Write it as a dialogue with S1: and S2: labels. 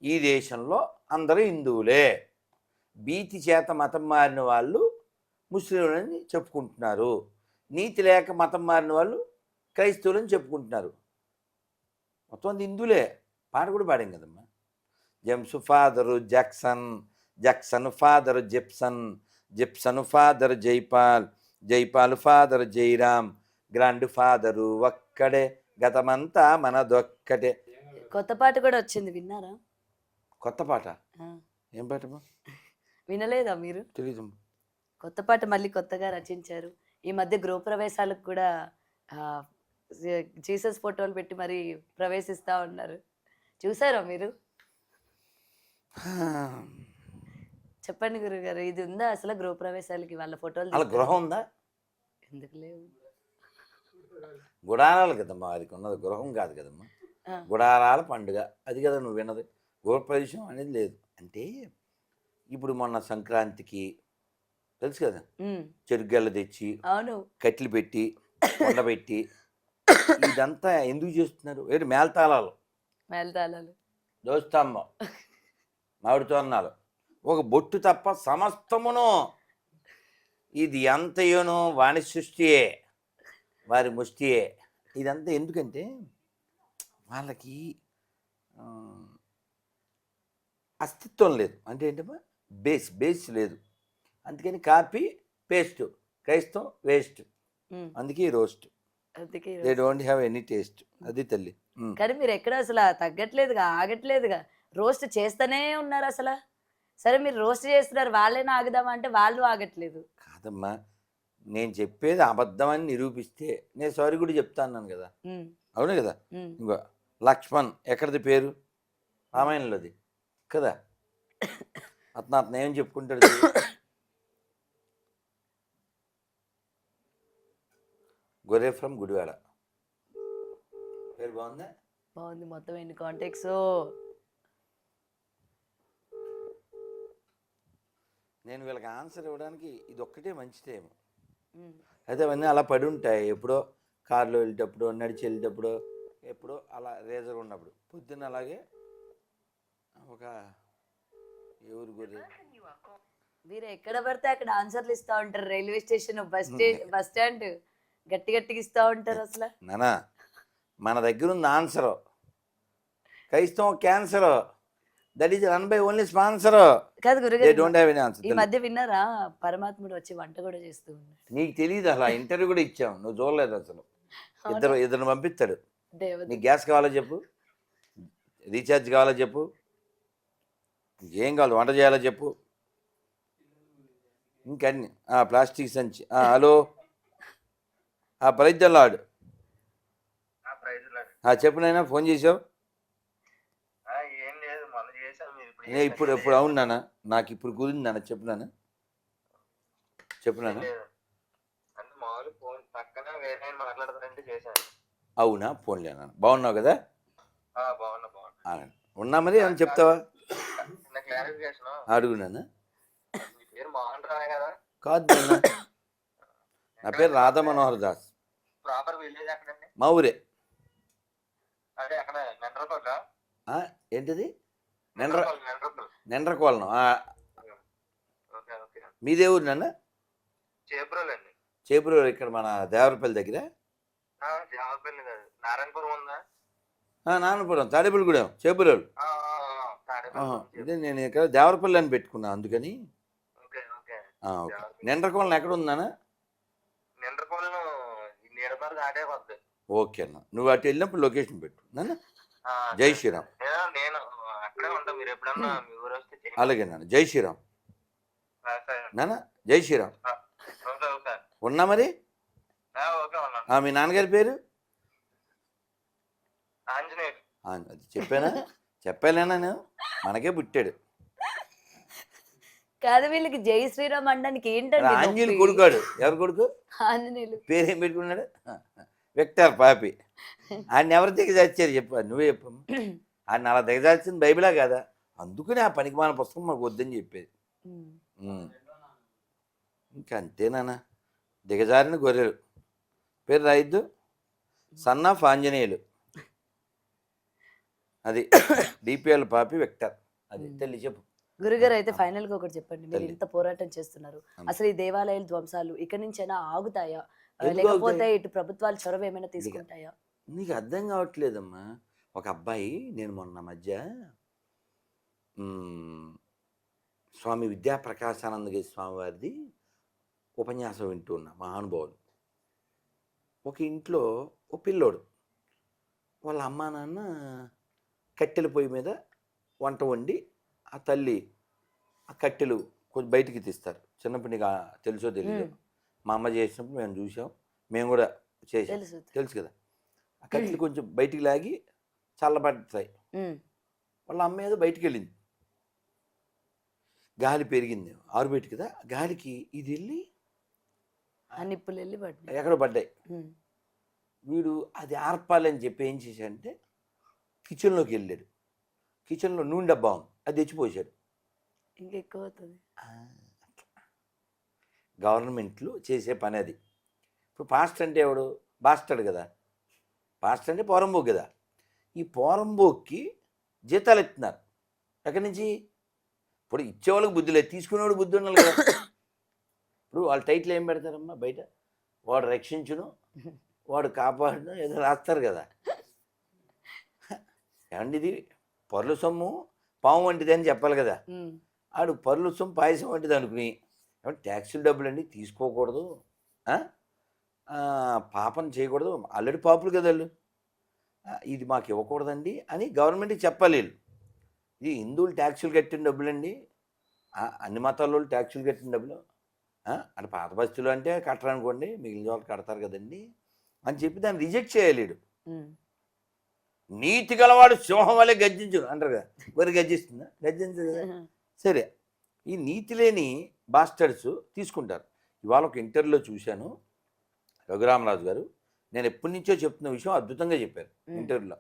S1: ఈ దేశంలో అందరూ హిందువులే. భీతి చేత మతం మారిన వాళ్ళు ముస్లింలని చెప్పుకుంటున్నారు. నీతి లేక మతం మారిన వాళ్ళు క్రైస్తవులని చెప్పుకుంటున్నారు. మొత్తం అంది హిందువులే. పాట కూడా పాడాం కదమ్మా. James father Jackson, Jackson father Gibson, Gibson father Jaipal, Jaipal father Jairam, grand father ఒక్కడే, గతమంతా మనదొక్కటే.
S2: కొత్త పాట కూడా వచ్చింది, విన్నారా?
S1: కొత్త పాట?
S2: ఆ,
S1: ఏం పాటమ్మా?
S2: వినలేదా మీరు?
S1: తెలీదు.
S2: కొత్త పాట మళ్ళీ కొత్తగా రచించారు. ఈ మధ్య గృహప్రవేశాలకు కూడా జీసస్ ఫోటోలు పెట్టి మరి ప్రవేశిస్తా ఉన్నారు. చూసారా మీరు? చెప్పండి గురుగారు, ఇది ఉందా అసలు గృహప్రవేశాలకి వాళ్ళ ఫోటోలు
S1: అలా గృహం ఉందా?
S2: ఎందుకు లేవు?
S1: గుడారాలు కదమ్మా, అది ఉన్నది గృహం కాదు కదమ్మా. గుడారాల పండుగ అది కదా నువ్వు విన్నది. గృహప్రవేశం అనేది లేదు. అంటే ఇప్పుడు మొన్న సంక్రాంతికి తెలుసు కదా, చెరుగళ్ళు తెచ్చి
S2: అవును
S1: కట్లు పెట్టి పెట్టి ఇదంతా ఎందుకు చేస్తున్నారు? ఏంటి మేళతాళాలు,
S2: మేళతాళాలు,
S1: దోస్తాంబం, మామిడి తోరణాలు, ఒక బొట్టు తప్ప సమస్తమును ఇది అంతయును వాణి సృష్టియే, వారి ముష్టియే. ఇదంతా ఎందుకంటే వాళ్ళకి అస్తిత్వం లేదు. అంటే ఏంటమ్మా, బేస్ లేదు. అందుకని కాపీ పేస్ట్, క్రైస్తవం వేస్ట్, అందుకే roast, they don't have any taste. అది తల్లి.
S2: కానీ మీరు ఎక్కడ అసలు తగ్గట్లేదుగా, ఆగట్లేదుగా, రోస్ట్ చేస్తూనే ఉన్నారు అసలు. సరే మీరు రోస్ట్ చేస్తున్నారు, వాళ్ళైనా ఆగుదామా అంటే వాళ్ళు ఆగట్లేదు.
S1: కాదమ్మా, నేను చెప్పేది అబద్ధం అని నిరూపిస్తే నేను సారీ కూడా చెప్తాను కదా. అవునే కదా. ఇంకో లక్ష్మణ్ ఎక్కడిది పేరు? రామాయణంలోది కదా. అతను ఏం చెప్పుకుంటాడు? గొర్రె ఫ్రమ్ గుడివాడ. పేరు బాగుందా?
S2: బాగుంది. మొత్తం ఎన్ని కాంటాక్ట్స్.
S1: నేను వీళ్ళకి ఆన్సర్ ఇవ్వడానికి ఇది ఒక్కటే మంచి టైం. అయితే అవన్నీ అలా పడి ఉంటాయి. ఎప్పుడో కారులో వెళ్ళేటప్పుడు, నడిచి వెళ్ళేటప్పుడు, ఎప్పుడో అలా రేజర్ ఉన్నప్పుడు. పొద్దున్న అలాగే ఒక ఎవరు గొర్రె,
S2: మీరు ఎక్కడ పడితే అక్కడ ఆన్సర్లు ఇస్తూ ఉంటారు. రైల్వే స్టేషన్, బస్ స్టాండ్ గట్టి గట్టిగా ఇస్తూ ఉంటారు అసలు.
S1: నానా మన దగ్గర ఉంది ఆన్సర్. క్రైస్తవం cancer, that is run by only sponsor.
S2: కాదు గురుగారు,
S1: డోంట్ హ్యావ్ ఎనీ ఆన్సర్.
S2: ఈ మధ్య విన్నారా, పరమాత్ముడు వచ్చి వంట కూడా చేస్తూ ఉన్నాడు.
S1: నీకు తెలియదు అసలు. ఇంటర్వ్యూ కూడా ఇచ్చాం, నువ్వు చూడలేదు అసలు. ఇద్దరు పంపిస్తాడు. నీకు గ్యాస్ కావాలో చెప్పు, రీఛార్జ్ కావాలో చెప్పు, ఏం కావాలి, వంట చేయాలో చెప్పు, ఇంకన్నీ. ప్లాస్టిక్ సంచి. హలో, ప్రైజ్ లాడు. చెప్పు నైనా, ఫోన్ చేసావు? ఇప్పుడు అవును నాన్న, నాకు ఇప్పుడు కుదిరింది నాన్న. చెప్పు నాన్న, చెప్పు నాన్న. అవునా? ఫోన్లే నాన్న. బాగున్నావు కదా? ఉన్నా మరి ఏమని చెప్తావా? అడుగు నాన్న. కాదు నాన్న, నా పేరు రాధా మనోహర్ దాస్. మా ఊరే. ఏంటిది? నెండ్రకోలను. మీదే ఊరు నాన్న? చేబ్రోలు. ఇక్కడ మన దేవరపల్లి దగ్గర. నారాయణపురం, తాడేపల్లిగూడెం, చేబ్రోలు. ఇదే నేను ఇక్కడ దేవరపల్లి అని పెట్టుకున్నా, అందుకని. నెండ్రకోలను ఎక్కడ ఉందానా? ఓకే అన్న, నువ్వు అటు వెళ్ళినప్పుడు లొకేషన్ పెట్టు నాన్న. జై శ్రీరామ్. అలాగే నాన్న, జై శ్రీరామ్ నాన్న, జై శ్రీరామ్. ఉన్నా మరి? మీ నాన్నగారి పేరు? అది చెప్పానా? చెప్పాలేనా నేను? మనకే పుట్టాడు.
S2: కాదు, వీళ్ళకి జై శ్రీరామ్ అనడానికి ఏంటంటే
S1: ఆంజనేయులు కొడుకాడు. ఎవరు కొడుకు?
S2: ఆంజనేయులు.
S1: పేరేం పెట్టుకున్నాడు? విక్టర్ పాపి. ఆయన ఎవరు దిగజార్చారు చెప్పు, నువ్వే చెప్పు. ఆయన అలా దిగజార్చింది బైబిలా కదా. అందుకని ఆ పనికి మన పుస్తకం మాకు వద్దని చెప్పేది. ఇంకా అంతేనా? దిగజారిన గొర్రెలు. పేరు రాయిద్దు. Son of Anjaneyulu. అది డిపిఎల్ పాపి విక్టర్. అది తల్లి చెప్పు.
S2: గురుగారు అయితే ఫైనల్ గా ఒకటి చెప్పండి, మీరు
S1: తల్లి.
S2: ఇంత పోరాటం చేస్తున్నారు,
S1: అమ్మ.
S2: అసలు ఈ దేవాలయాల ధ్వంసాలు ఇక్కడి నుంచైనా ఆగుతాయా?
S1: ఎందుకు
S2: లేకపోతే
S1: ఆగుతాయి?
S2: ఇటు ప్రభుత్వాలు చొరవ ఏమైనా తీసుకుంటాయా?
S1: నీకు అర్థం కావట్లేదమ్మా. ఒక అబ్బాయి, నేను మొన్న మధ్య స్వామి విద్యాప్రకాశానందగిరి స్వామి వారిది ఉపన్యాసం వింటూ ఉన్నా. మహానుభావులు. ఒక ఇంట్లో ఒక పిల్లోడు, వాళ్ళ అమ్మా నాన్న కట్టెల పొయ్యి మీద వంట వండి, ఆ తల్లి ఆ కట్టెలు కొంచెం బయటికి తీస్తారు. చిన్నప్పుడు నీకు తెలుసో తెలీదు, మా అమ్మ చేసినప్పుడు మేము చూసాం, మేము కూడా చేసాం,
S2: తెలుసు.
S1: తెలుసు కదా. ఆ కట్టెలు కొంచెం బయటికి లాగి చల్లబడతాయి. వాళ్ళ అమ్మ ఏదో బయటికి వెళ్ళింది, గాలి పెరిగింది, ఆరుబయట కదా, గాలికి ఇది వెళ్ళి
S2: ఆ నిప్పులు వెళ్ళి పడ్డాయి.
S1: ఎక్కడ పడ్డాయి. వీడు అది ఆర్పాలని చెప్పి ఏం చేశాడంటే కిచెన్లోకి వెళ్ళాడు. కిచెన్లో నూనె డబ్బా ఉంది, అది తెచ్చిపోసాడు.
S2: ఇంకెక్కువ అవుతుంది.
S1: గవర్నమెంట్లు చేసే పని అది. ఇప్పుడు పాస్టర్ అంటే ఎవడు? బాస్టర్డ్ కదా. పాస్టర్ అంటే పోరంబోక్ కదా. ఈ పోరంబోక్కి జీతాలు ఇస్తున్నారు. ఎక్కడి నుంచి? ఇప్పుడు ఇచ్చేవాళ్ళకి బుద్ధి లేదు, తీసుకునేవాడు బుద్ధి ఉండాలి కదా. ఇప్పుడు వాళ్ళ టైటిల్ ఏం పెడతారమ్మా బయట? వాడు రక్షించును, వాడు కాపాడును, ఏదో రాస్తారు కదా. ఏమండి ఇది పరుల సొమ్ము పాము వంటిది అని చెప్పాలి కదా. ఆడు పరుల సొమ్ము పాయసం వంటిది అనుకుని, ఏమంటే ట్యాక్సులు డబ్బులు అండి తీసుకోకూడదు, పాపం చేయకూడదు, ఆల్రెడీ పాపులు కదా వాళ్ళు, ఇది మాకు ఇవ్వకూడదండి అని గవర్నమెంట్కి చెప్పాలి వీళ్ళు. ఇది హిందువులు ట్యాక్సులు కట్టిన డబ్బులండి, అన్ని మతాల వాళ్ళు ట్యాక్సులు కట్టిన డబ్బులు, అంటే పాత బస్తులు అంటే కట్టరనుకోండి, మిగిలిన వాళ్ళు కడతారు కదండి అని చెప్పి దాన్ని రిజెక్ట్ చేయాలి వీడు. నీతి గలవాడు సింహం వల్లే గర్జించు అంటారు కదా, మరి గర్జిస్తుందా? గర్జించదు కదా. సరే, ఈ నీతి లేని బాస్టర్స్ తీసుకుంటారు. ఇవాళ ఒక ఇంటర్వ్యూలో చూశాను, రఘురామరాజు గారు, నేను ఎప్పటి నుంచో చెప్తున్న విషయం అద్భుతంగా చెప్పారు ఇంటర్వ్యూలో.